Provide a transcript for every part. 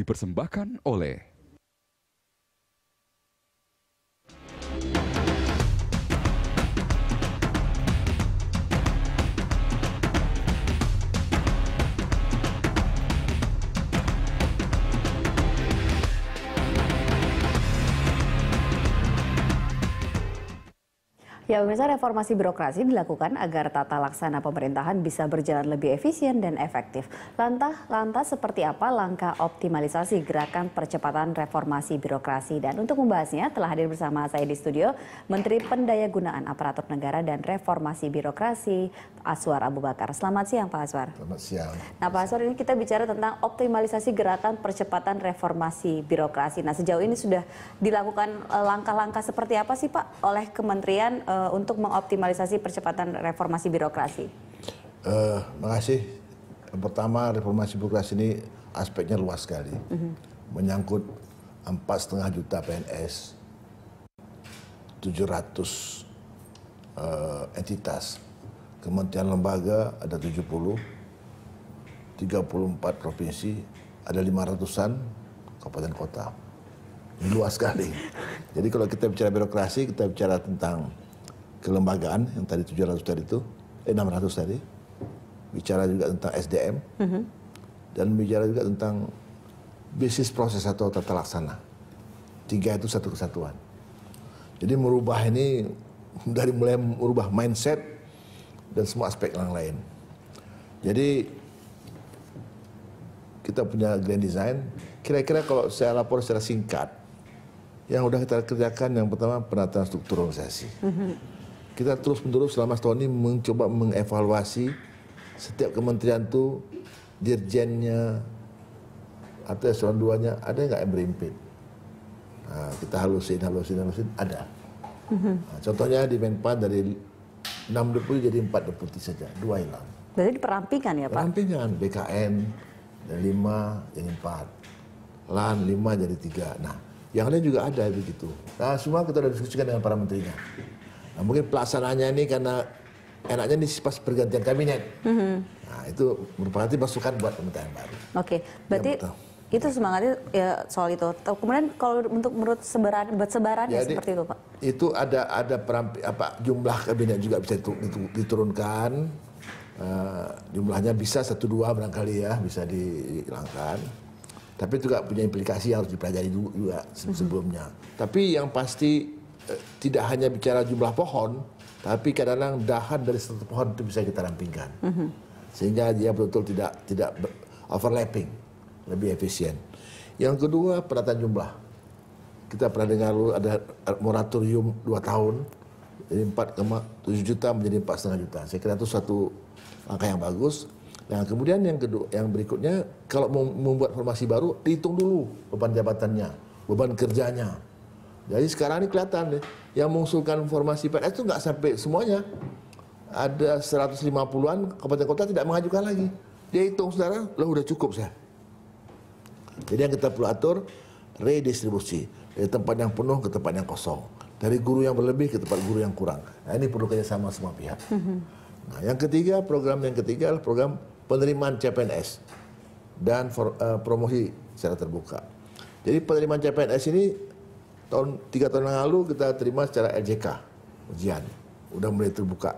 dipersembahkan oleh Ya, pemirsa, reformasi birokrasi dilakukan agar tata laksana pemerintahan bisa berjalan lebih efisien dan efektif. Lantas seperti apa langkah optimalisasi gerakan percepatan reformasi birokrasi? Dan untuk membahasnya telah hadir bersama saya di studio Menteri Pendayagunaan Aparatur Negara dan Reformasi Birokrasi Aswar Abu Bakar. Selamat siang, Pak Aswar. Selamat siang. Nah, Pak Aswar, ini kita bicara tentang optimalisasi gerakan percepatan reformasi birokrasi. Nah, sejauh ini sudah dilakukan langkah-langkah seperti apa sih, Pak, oleh Kementerian untuk mengoptimalisasi percepatan reformasi birokrasi? Makasih. Yang pertama, reformasi birokrasi ini aspeknya luas sekali. Menyangkut 4,5 juta PNS, 700 entitas, kementerian lembaga ada 70, 34 provinsi, ada 500-an kabupaten kota. Ini luas sekali. Jadi kalau kita bicara birokrasi, kita bicara tentang kelembagaan yang tadi 700 tadi itu, 600 tadi, bicara juga tentang SDM, dan bicara juga tentang bisnis proses atau tata laksana. 3 itu satu kesatuan. Jadi merubah ini dari mulai merubah mindset dan semua aspek yang lain. Jadi kita punya grand design. Kira-kira kalau saya lapor secara singkat, yang udah kita kerjakan yang pertama penataan struktur organisasi. Kita terus-menerus selama setahun ini mencoba mengevaluasi setiap kementerian itu, dirjennya atau eselon 2-nya ada nggak yang berimpit. Nah, kita halusin, ada. Nah, contohnya di Menpan dari 6 deputi jadi 4 deputi saja, 2 hilang. Berarti diperampingkan ya, Pak? Perampingan, BKN dari 5 jadi 4, LAN 5 jadi 3. Nah, yang lain juga ada begitu. Nah, semua kita sudah diskusikan dengan para menterinya. Nah, mungkin pelaksanaannya ini karena enaknya ini pas pergantian kabinet. Nah, itu merupakan masukan buat pemerintahan baru. Oke, berarti itu semangatnya ya soal itu. Kemudian kalau untuk menurut sebarannya Jadi, seperti itu, Pak? Itu ada jumlah kabinet juga bisa diturunkan. Jumlahnya bisa 1-2 barangkali ya, bisa dihilangkan. Tapi juga punya implikasi yang harus dipelajari juga sebelumnya. Tapi yang pasti tidak hanya bicara jumlah pohon, tapi kadang-kadang dahan dari satu pohon itu bisa kita rampingkan. Sehingga dia betul-betul tidak overlapping, lebih efisien. Yang kedua, penataan jumlah. Kita pernah dengar ada moratorium 2 tahun, jadi 4,7 juta menjadi 4,5 juta. Saya kira itu satu langkah yang bagus. Nah, kemudian yang kedua, yang berikutnya, kalau mau membuat formasi baru, dihitung dulu beban jabatannya, beban kerjanya. Jadi sekarang ini kelihatan deh, yang mengusulkan formasi PNS itu nggak sampai semuanya. Ada 150-an kabupaten kota tidak mengajukan lagi. Dia hitung, saudara, lah udah cukup saya. Jadi yang kita perlu atur, redistribusi. Dari tempat yang penuh ke tempat yang kosong. Dari guru yang berlebih ke tempat guru yang kurang. Nah, ini perlu kerjasama semua pihak. Nah, yang ketiga, program yang ketiga adalah program penerimaan CPNS dan promosi secara terbuka. Jadi penerimaan CPNS ini 3 tahun yang lalu kita terima secara LJK, ujian, udah mulai terbuka.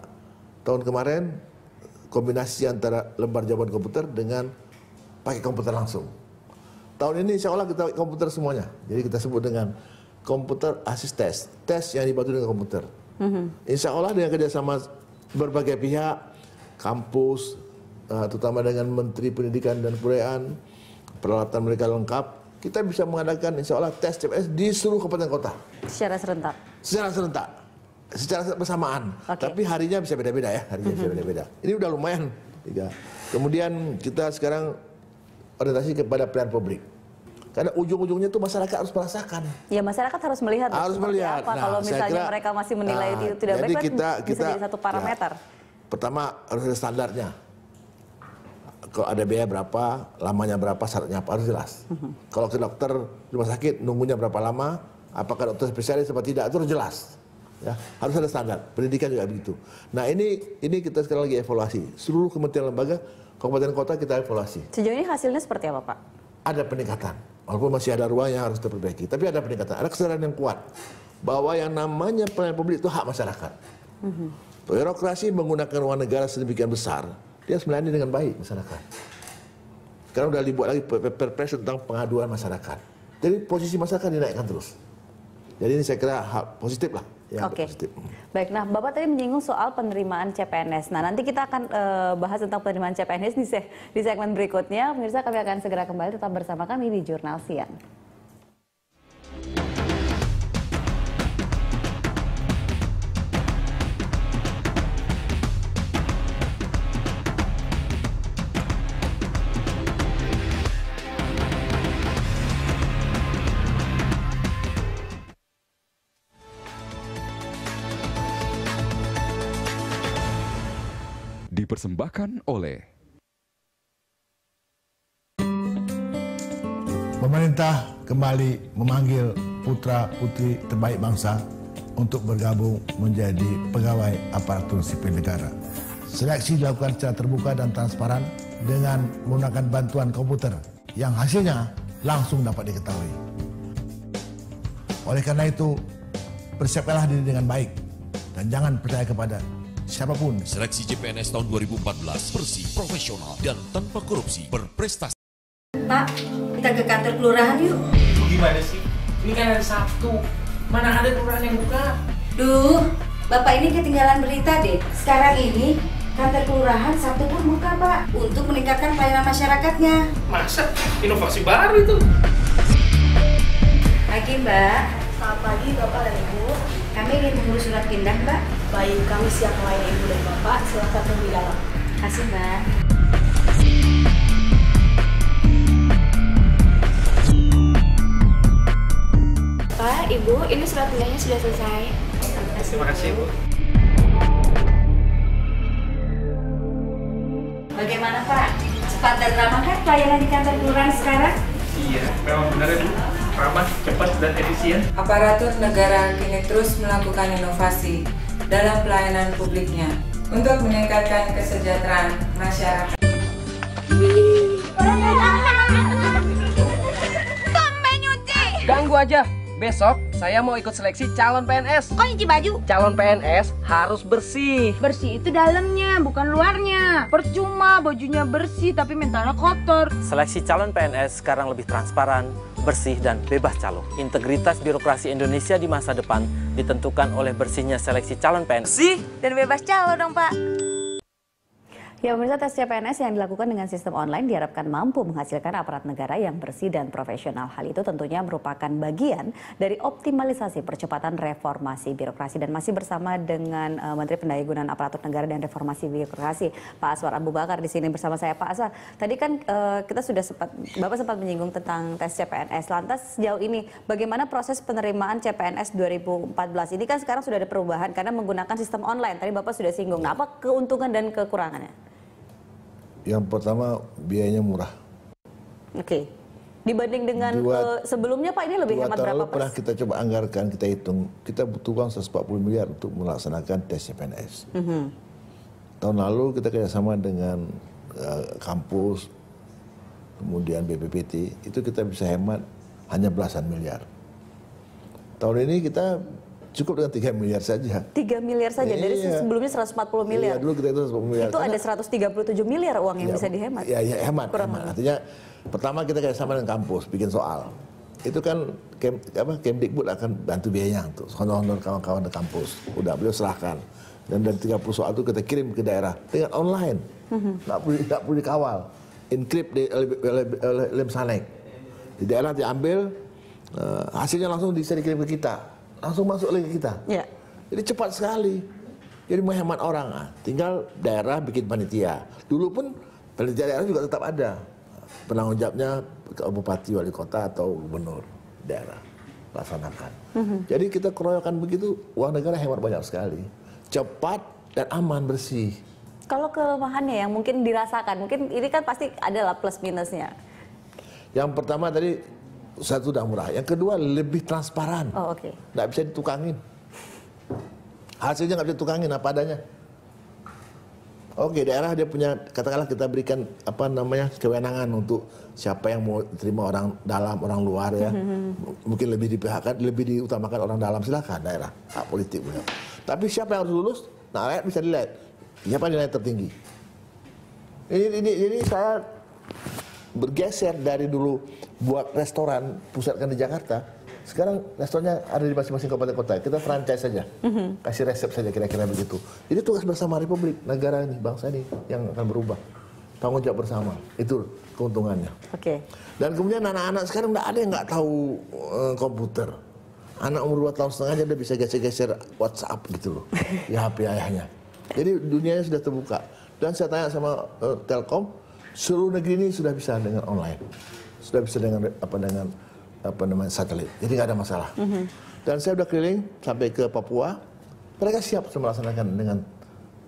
Tahun kemarin kombinasi antara lembar jawaban komputer dengan pakai komputer langsung. Tahun ini insya Allah kita komputer semuanya. Jadi kita sebut dengan komputer assist test, tes yang dibantu dengan komputer. Insya Allah dengan kerjasama berbagai pihak, kampus, terutama dengan Menteri Pendidikan dan Kebudayaan, peralatan mereka lengkap, kita bisa mengadakan insya Allah tes CPNS di seluruh kabupaten kota. Secara serentak? Secara serentak, secara bersamaan. Tapi harinya bisa beda-beda ya, harinya bisa beda-beda. Ini udah lumayan. Kemudian kita sekarang orientasi kepada pelayanan publik. Karena ujung-ujungnya itu masyarakat harus merasakan. Ya, masyarakat harus melihat. Harus melihat. Apa, kalau misalnya mereka masih menilai itu tidak baik, bisa jadi satu parameter. Pertama harus ada standarnya. Kalau ada biaya berapa, lamanya berapa, syaratnya apa, harus jelas. Kalau ke dokter rumah sakit, nunggunya berapa lama, apakah dokter spesialis atau tidak, itu harus jelas. Ya, harus ada standar. Pendidikan juga begitu. Nah, ini kita sekarang lagi evaluasi. Seluruh kementerian lembaga, kabupaten kota kita evaluasi. Sejauh ini hasilnya seperti apa, Pak? Ada peningkatan. Walaupun masih ada ruang yang harus diperbaiki, tapi ada peningkatan, ada kesadaran yang kuat bahwa yang namanya pelayanan publik itu hak masyarakat. Birokrasi menggunakan uang negara sedemikian besar, dia harus melayani dengan baik masyarakat. Sekarang udah dibuat lagi perpres tentang pengaduan masyarakat. Jadi posisi masyarakat dinaikkan terus. Jadi ini saya kira hal positif lah. Ya, Oke. positif. Baik, nah Bapak tadi menyinggung soal penerimaan CPNS. Nah nanti kita akan bahas tentang penerimaan CPNS di segmen berikutnya. Pemirsa, kami akan segera kembali, tetap bersama kami di Jurnal Siang. Dipersembahkan oleh pemerintah kembali memanggil putra-putri terbaik bangsa untuk bergabung menjadi pegawai aparatur sipil negara. Seleksi dilakukan secara terbuka dan transparan dengan menggunakan bantuan komputer yang hasilnya langsung dapat diketahui. Oleh karena itu, persiapkanlah diri dengan baik dan jangan percaya kepada siapapun. Seleksi CPNS tahun 2014 bersih, profesional, dan tanpa korupsi, berprestasi. Pak, kita ke kantor kelurahan yuk. Gimana sih? Ini kan hari Sabtu. Mana ada kelurahan yang buka? Duh, Bapak ini ketinggalan berita deh. Sekarang ini kantor kelurahan Sabtu pun buka, Pak, untuk meningkatkan pelayanan masyarakatnya. Masa? Inovasi baru itu. Pagi, Mbak. Selamat pagi Bapak dan Ibu. Kami ingin mengurus surat pindah, Mbak. Baik, kami siap melayani Ibu dan Bapak. Silakan tunggu di dalam. Kasih, Mbak. Pak, Ibu, ini surat pindahnya sudah selesai. Terima kasih, Bu. Bagaimana, Pak? Cepat dan ramah kan pelayanan di kantor kelurahan sekarang? Iya, memang benar ya, Bu. Ramah, cepat, dan efisien. Aparatur negara kini terus melakukan inovasi dalam pelayanan publiknya untuk meningkatkan kesejahteraan masyarakat. Ganggu aja. Besok saya mau ikut seleksi calon PNS. Kok nyuci baju? Calon PNS harus bersih. Bersih itu dalamnya, bukan luarnya. Percuma bajunya bersih tapi mentalnya kotor. Seleksi calon PNS sekarang lebih transparan, bersih, dan bebas calo. Integritas birokrasi Indonesia di masa depan ditentukan oleh bersihnya seleksi calon PNS. Bersih dan bebas calo dong, Pak. Ya, pemirsa, tes CPNS yang dilakukan dengan sistem online diharapkan mampu menghasilkan aparat negara yang bersih dan profesional. Hal itu tentunya merupakan bagian dari optimalisasi percepatan reformasi birokrasi. Dan masih bersama dengan Menteri Pendayagunaan Aparatur Negara dan Reformasi Birokrasi, Pak Aswar Abu Bakar di sini bersama saya. Pak Aswar, tadi kan kita sudah Bapak sempat menyinggung tentang tes CPNS. Lantas sejauh ini bagaimana proses penerimaan CPNS 2014? Ini kan sekarang sudah ada perubahan karena menggunakan sistem online. Tadi Bapak sudah singgung. Nah, apa keuntungan dan kekurangannya? Yang pertama, biayanya murah. Oke. Dibanding dengan sebelumnya, Pak, ini lebih hemat berapa pernah kita coba anggarkan, kita hitung, kita butuh uang 140 miliar untuk melaksanakan tes CPNS. Tahun lalu kita kerjasama dengan kampus, kemudian BPPT, itu kita bisa hemat hanya belasan miliar. Tahun ini kita cukup dengan 3 miliar saja. 3 miliar saja, dari sebelumnya 140 miliar. Iya, dulu kita itu 140 miliar. Itu ada 137 miliar uang yang bisa dihemat. Iya, hemat. Artinya, pertama kita kerjasama dengan kampus, bikin soal. Itu kan Kemdikbud akan bantu biayanya untuk honor-honor kawan-kawan di kampus. Udah beliau serahkan. Dan dari 30 soal itu kita kirim ke daerah dengan online. Nggak perlu dikawal. Encrypt oleh lem sanek. Di daerah diambil, hasilnya langsung bisa dikirim ke kita. Langsung masuk lagi ke kita. Ya. Jadi cepat sekali. Jadi menghemat orang. Nah, tinggal daerah bikin panitia. Dulu pun panitia daerah juga tetap ada. Penanggung jawabnya bupati, wali kota, atau gubernur daerah. Laksanakan. Jadi kita keroyokan begitu, uang negara hemat banyak sekali. Cepat dan aman, bersih. Kalau kelemahannya yang mungkin dirasakan, mungkin ini kan pasti adalah plus minusnya. Yang pertama tadi, satu udah murah. Yang kedua lebih transparan. Oh, oke. Nggak bisa ditukangin. Hasilnya nggak bisa ditukangin apa adanya. Oke, daerah dia punya, katakanlah kita berikan apa namanya kewenangan untuk siapa yang mau terima orang dalam, orang luar ya. Mungkin lebih dipihakkan, lebih diutamakan orang dalam, silakan daerah, hak politik punya. Tapi siapa yang harus lulus? Nah, rakyat bisa dilihat siapa nilai tertinggi. Ini saya bergeser dari dulu buat restoran pusatkan di Jakarta. Sekarang restorannya ada di masing-masing kabupaten kota. Kita franchise saja, kasih resep saja kira-kira begitu. Jadi tugas bersama Republik, negara ini, bangsa ini yang akan berubah. Tanggung jawab bersama, itu keuntungannya. Oke. Dan kemudian anak-anak sekarang nggak ada yang nggak tahu komputer. Anak umur 2 tahun setengah aja udah bisa geser-geser WhatsApp gitu loh, di HP ayahnya. Jadi dunianya sudah terbuka. Dan saya tanya sama Telkom, seluruh negeri ini sudah bisa dengan online, sudah bisa dengan apa namanya satelit, jadi nggak ada masalah. Dan saya udah keliling sampai ke Papua, mereka siap melaksanakan dengan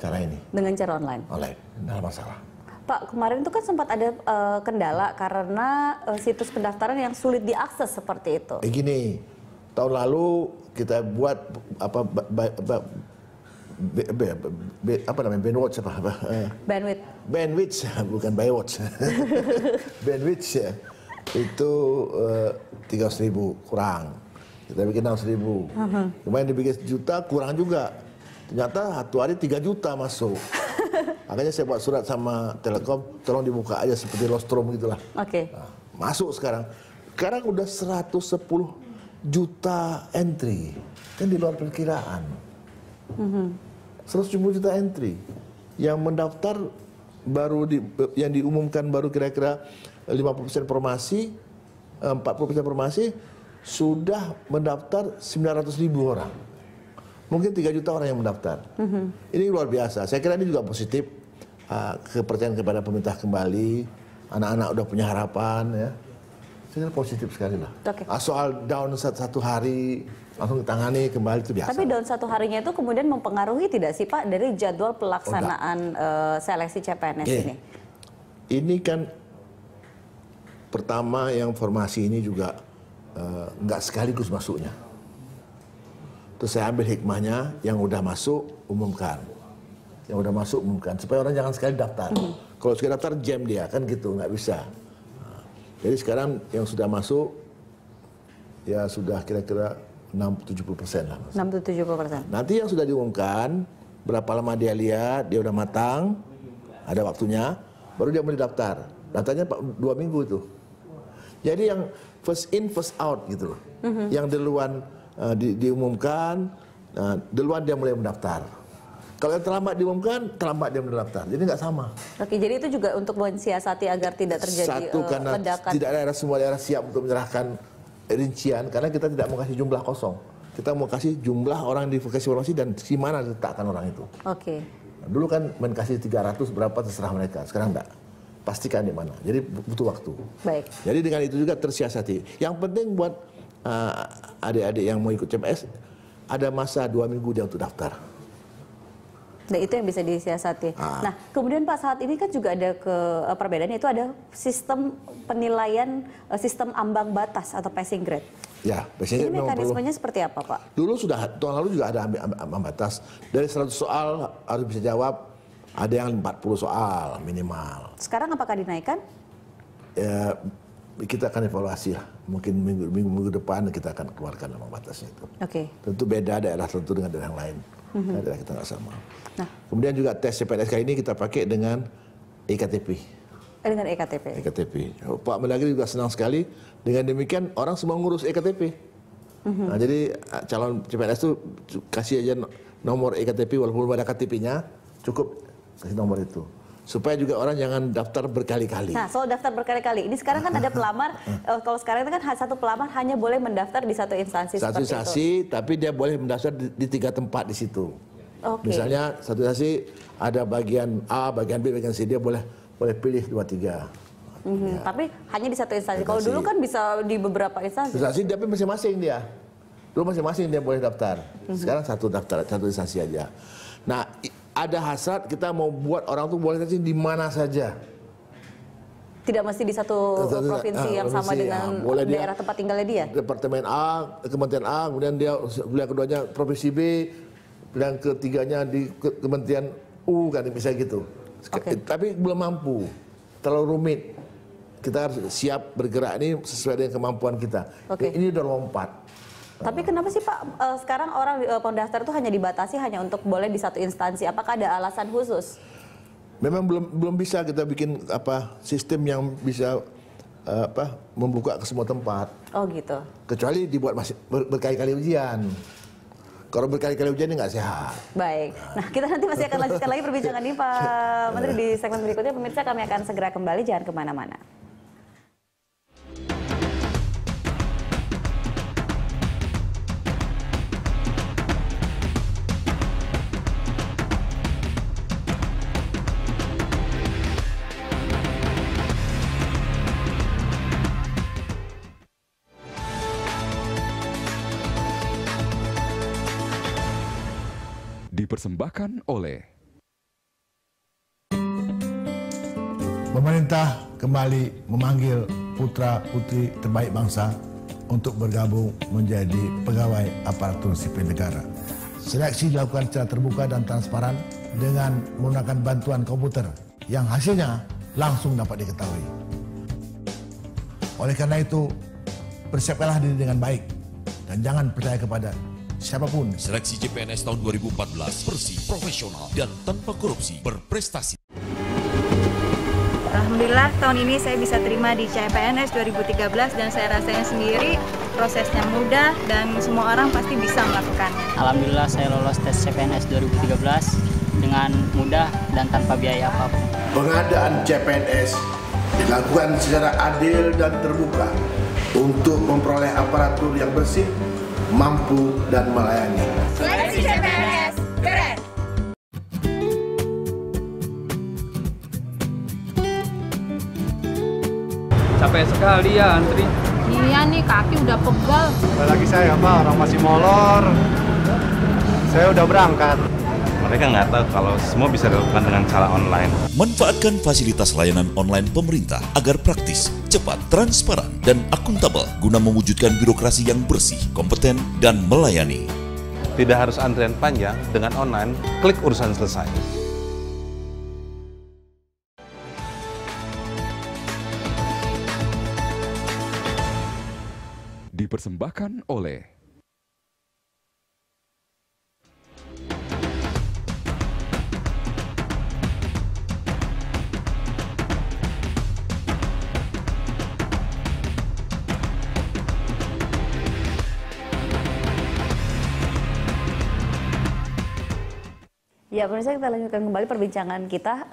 cara ini. Dengan cara online. Online, nggak ada masalah. Pak, kemarin itu kan sempat ada kendala karena situs pendaftaran yang sulit diakses seperti itu. Gini, tahun lalu kita buat apa bandwidth apa? Bandwidth, bukan Baywatch. Bandwidth ya. Itu 300.000 kurang. Kita bikin 600.000. Kemarin dibikin 1 juta kurang juga. Ternyata satu hari 3 juta masuk. Makanya saya buat surat sama Telkom, tolong dibuka aja seperti Lostrom gitulah. Oke. Nah, masuk sekarang. Sekarang udah 110 juta entry. Kan di luar perkiraan. 110 juta entry. Yang mendaftar baru yang diumumkan baru kira-kira 50% formasi, 40% formasi, sudah mendaftar 900.000 orang. Mungkin 3 juta orang yang mendaftar. Ini luar biasa. Saya kira ini juga positif. Kepercayaan kepada pemerintah kembali. Anak-anak udah punya harapan ya. Saya kira positif sekali lah. Soal down satu hari, langsung ditangani kembali itu biasa. Tapi down 1 harinya itu kemudian mempengaruhi tidak sih Pak dari jadwal pelaksanaan seleksi CPNS ini? Ini kan pertama yang formasi ini juga nggak sekaligus masuknya. Terus saya ambil hikmahnya, yang udah masuk umumkan, yang udah masuk umumkan supaya orang jangan sekali daftar. Kalau sekali daftar jam dia kan gitu, nggak bisa. Jadi sekarang yang sudah masuk ya sudah kira-kira 60-70% lah. 60-70%. Nanti yang sudah diumumkan berapa lama dia lihat, dia udah matang, ada waktunya, baru dia mulai daftar. Daftarnya 2 minggu itu. Jadi yang first in first out gitu loh. Yang duluan diumumkan, duluan dia mulai mendaftar. Kalau yang terlambat diumumkan, terlambat dia mendaftar. Jadi nggak sama. Oke, jadi itu juga untuk mensiasati agar tidak terjadi Satu, karena ledakan. tidak ada semua daerah siap untuk menyerahkan rincian, karena kita tidak mau kasih jumlah kosong. Kita mau kasih jumlah orang di vokasi formasi dan di mana diletakkan orang itu. Oke. Dulu kan main kasih 300 berapa terserah mereka, sekarang enggak. Pastikan di mana. Jadi butuh waktu. Baik. Jadi dengan itu juga tersiasati. Yang penting buat adik-adik yang mau ikut CPNS, ada masa 2 minggu dia untuk daftar. Nah, itu yang bisa disiasati. Nah, kemudian Pak, saat ini kan juga ada perbedaannya, itu ada sistem penilaian, sistem ambang batas atau passing grade. Ya, passing grade ini mekanismenya seperti apa, Pak? Dulu tahun lalu juga ada ambang batas. Dari 100 soal harus bisa jawab, ada yang 40 soal minimal. Sekarang apakah dinaikkan? Ya, kita akan evaluasi lah. Mungkin minggu depan kita akan keluarkan ambang batasnya itu. Oke. Tentu beda daerah tentu dengan daerah yang lain. Daerah kita nggak sama. Nah, kemudian juga tes CPNS kali ini kita pakai dengan EKTP. Dengan EKTP. EKTP. Pak Mendagri juga senang sekali. Dengan demikian orang semua ngurus EKTP. Nah, jadi calon CPNS itu kasih aja nomor EKTP walaupun ada KTP-nya, cukup kasih nomor itu. Supaya juga orang jangan daftar berkali-kali. Nah, soal daftar berkali-kali, ini sekarang kan ada pelamar, kalau sekarang itu kan satu pelamar hanya boleh mendaftar di satu instansi satu seperti instansi, itu. tapi dia boleh mendaftar di 3 tempat di situ. Okay. Misalnya satu instansi ada bagian A, bagian B, bagian C, dia boleh pilih 2-3. Ya. Tapi hanya di satu instansi. Kalau dulu kan bisa di beberapa instansi. Instansi tapi masing-masing dia. Dulu masing-masing dia boleh daftar. Sekarang satu instansi aja. Nah, ada hasrat kita mau buat orang tuh boleh di mana saja. Tidak mesti di satu provinsi yang sama dengan daerah tempat tinggalnya dia. Departemen A, Kementerian A, kemudian dia pilihan keduanya provinsi B, pilihan ketiganya di Kementerian kan misalnya gitu. Tapi belum mampu, terlalu rumit. Kita harus siap bergerak ini sesuai dengan kemampuan kita. Ini udah lompat. Tapi kenapa sih Pak sekarang orang pendaftar itu hanya dibatasi hanya untuk boleh di satu instansi? Apakah ada alasan khusus? Memang belum bisa kita bikin sistem yang bisa membuka ke semua tempat. Oh gitu. Kecuali dibuat berkali-kali ujian. Kalau berkali-kali ujian ini nggak sehat. Baik. Nah kita nanti masih akan lanjutkan lagi perbincangan ini Pak Menteri di segmen berikutnya. Pemirsa, kami akan segera kembali, jangan kemana-mana. Dipersembahkan oleh pemerintah kembali memanggil putra-putri terbaik bangsa untuk bergabung menjadi pegawai aparatur sipil negara. Seleksi dilakukan secara terbuka dan transparan dengan menggunakan bantuan komputer yang hasilnya langsung dapat diketahui. Oleh karena itu, persiapkanlah diri dengan baik dan jangan percaya kepada siapapun. Seleksi CPNS tahun 2014 bersih, profesional, dan tanpa korupsi, berprestasi. Alhamdulillah tahun ini saya bisa terima di CPNS 2013 dan saya rasanya sendiri prosesnya mudah dan semua orang pasti bisa melakukannya. Alhamdulillah saya lolos tes CPNS 2013 dengan mudah dan tanpa biaya apapun. Pengadaan CPNS dilakukan secara adil dan terbuka untuk memperoleh aparatur yang bersih, mampu dan melayani. Seleksi CPNS keren. Capek sekali ya antri. Iya nih, kaki udah pegal. Apalagi saya Pak, orang masih molor. Saya udah berangkat. Mereka nggak tahu kalau semua bisa dilakukan dengan cara online. Manfaatkan fasilitas layanan online pemerintah agar praktis, cepat, transparan, dan akuntabel guna mewujudkan birokrasi yang bersih, kompeten, dan melayani. Tidak harus antrian panjang, dengan online, klik urusan selesai. Dipersembahkan oleh Ya, pemirsa, kita lanjutkan kembali perbincangan kita.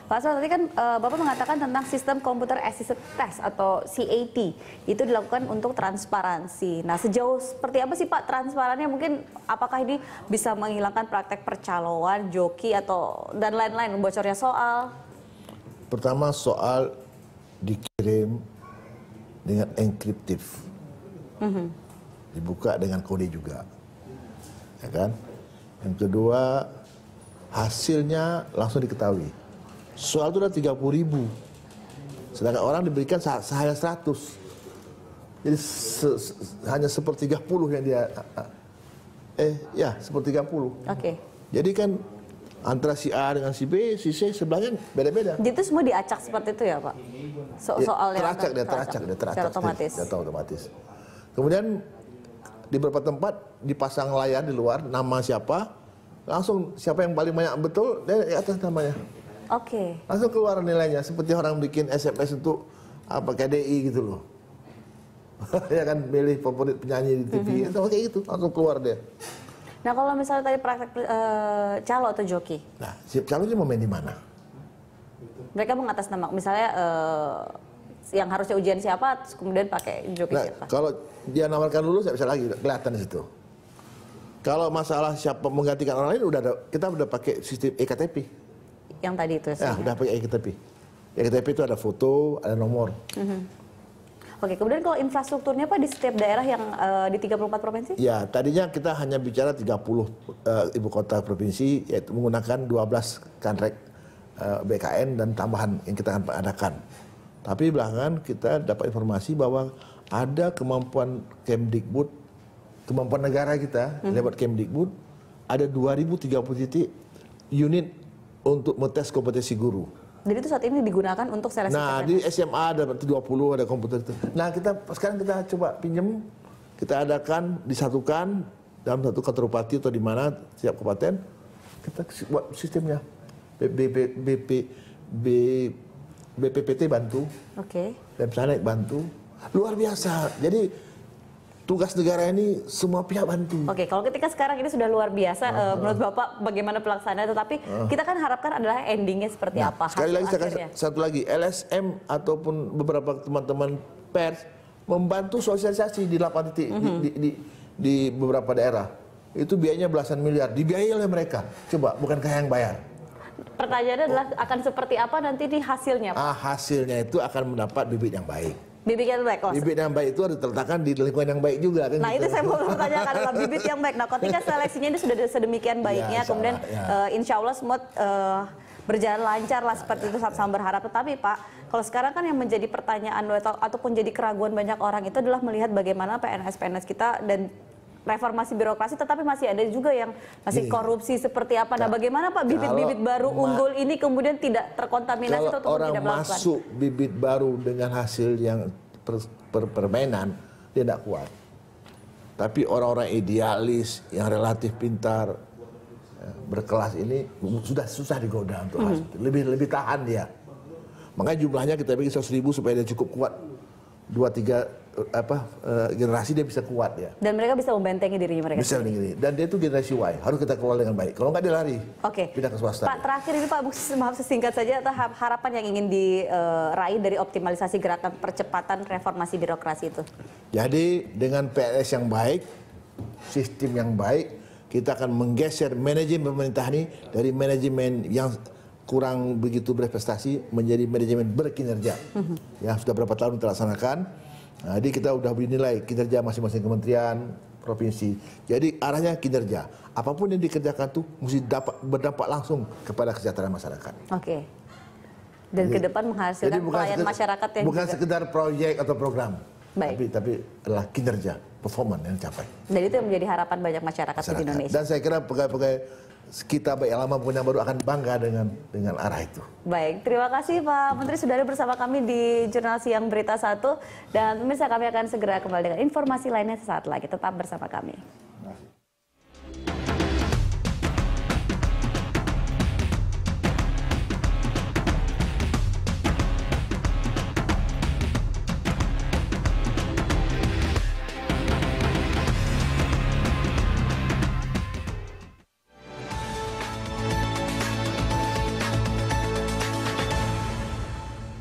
Pak Aswad, tadi kan Bapak mengatakan tentang sistem Computer Assisted Test atau CAT. Itu dilakukan untuk transparansi. Nah, sejauh seperti apa sih Pak transparannya? Mungkin apakah ini bisa menghilangkan praktek percaloan, joki, atau dan lain-lain, bocornya soal? Pertama, soal dikirim dengan enkriptif. Dibuka dengan kode juga. Ya kan? Yang kedua, hasilnya langsung diketahui. Soal itu udah 30.000, sedangkan orang diberikan hanya 100. Jadi hanya 1/30 yang dia, ya 1/30. Oke. Jadi kan antara si A dengan si B, si C sebelahnya beda-beda. Jadi itu semua diacak seperti itu ya Pak? Soalnya teracak. Secara otomatis. Data otomatis. Kemudian di beberapa tempat dipasang layar di luar, nama siapa, langsung siapa yang paling banyak betul, di atas namanya. Oke. Langsung keluar nilainya, seperti orang bikin SMS untuk KDI gitu loh. Ya kan, milih favorit penyanyi di TV, sama kayak gitu, langsung keluar dia. Nah, kalau misalnya tadi praktek calo atau joki? Nah, si calonya mau main di mana? Mereka mengatasnamakan, misalnya yang harusnya ujian siapa, terus kemudian pakai joki siapa? Kalau dia nawarkan dulu, saya bisa lagi kelihatan di situ. Kalau masalah siapa menggantikan orang lain, kita udah pakai sistem EKTP. Yang tadi itu ya, udah pakai EKTP. EKTP itu ada foto, ada nomor. Oke, kemudian kalau infrastrukturnya Pak di setiap daerah yang di 34 provinsi? Ya, tadinya kita hanya bicara 30 ibu kota provinsi, yaitu menggunakan 12 kanrek BKN dan tambahan yang kita akan adakan. Tapi belakangan kita dapat informasi bahwa ada kemampuan Kemdikbud, kemampuan negara kita lewat Kemdikbud, ada 2030 titik unit untuk mengetes kompetensi guru. Jadi itu saat ini digunakan untuk seleksi Nah, PNS. di SMA ada 20 ada komputer itu. Nah, sekarang kita coba pinjem, kita adakan, disatukan dalam satu kantor bupati atau di mana setiap kabupaten, kita buat sistemnya. BPPT bantu, Lemsanek bantu, luar biasa. Jadi tugas negara ini semua pihak bantu. Oke, kalau ketika sekarang ini sudah luar biasa, menurut Bapak bagaimana pelaksanaan? Tetapi kita kan harapkan adalah endingnya seperti apa? Sekali lagi, akhirnya. satu lagi, LSM ataupun beberapa teman-teman pers membantu sosialisasi di 8 titik di beberapa daerah. Itu biayanya belasan miliar, dibiayai oleh mereka. Coba, bukankah yang bayar? Pertanyaannya adalah akan seperti apa nanti di hasilnya, Pak? Hasilnya itu akan mendapat bibit yang baik. Bibit yang baik, bibit yang baik itu harus diletakkan di lingkungan yang baik juga. Kan nah, gitu. itu saya mau bertanyakan adalah bibit yang baik. Nah, ketika seleksinya ini sudah sedemikian baiknya, kemudian insya Allah semua berjalan lancar lah seperti itu sama berharap. Tetapi Pak, kalau sekarang kan yang menjadi pertanyaan ataupun jadi keraguan banyak orang itu adalah melihat bagaimana PNS kita dan reformasi birokrasi, tetapi masih ada juga yang masih korupsi seperti apa. Nah, bagaimana Pak bibit-bibit baru unggul ini kemudian tidak terkontaminasi atau orang tidak melakukan? masuk bibit baru dengan hasil yang permainan, dia tidak kuat. Tapi orang-orang idealis yang relatif pintar, berkelas ini sudah susah digoda untuk hasil. Lebih tahan dia. Makanya jumlahnya kita bikin 100.000 supaya dia cukup kuat. 2-3 generasi dia bisa kuat ya. Dan mereka bisa membentengi dirinya mereka. Bisa sendiri. Dan dia itu generasi Y, harus kita kelola dengan baik. Kalau nggak dia lari. Pindah ke swasta. Pak, terakhir ini Pak, maaf sesingkat saja, harapan yang ingin diraih dari optimalisasi gerakan percepatan reformasi birokrasi itu. Jadi dengan PNS yang baik, sistem yang baik, kita akan menggeser manajemen pemerintah ini dari manajemen yang kurang begitu berprestasi menjadi manajemen berkinerja. Ya, sudah berapa tahun terlaksanakan. Nah, jadi kita udah dinilai kinerja masing-masing kementerian, provinsi. Jadi arahnya kinerja. Apapun yang dikerjakan tuh mesti berdampak langsung kepada kesejahteraan masyarakat. Oke. Dan ke depan menghasilkan pelayan masyarakat yang bukan sekedar proyek atau program. Baik. Tapi adalah kinerja, performa yang dicapai. Dan itu yang menjadi harapan banyak masyarakat di Indonesia. Dan saya kira pegawai-pegawai kita baik lama maupun yang baru akan bangga dengan arah itu. Baik, terima kasih Pak Menteri sudah ada bersama kami di Jurnal Siang Berita 1. Dan pemirsa, kami akan segera kembali dengan informasi lainnya sesaat lagi. Tetap bersama kami.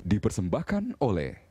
Dipersembahkan oleh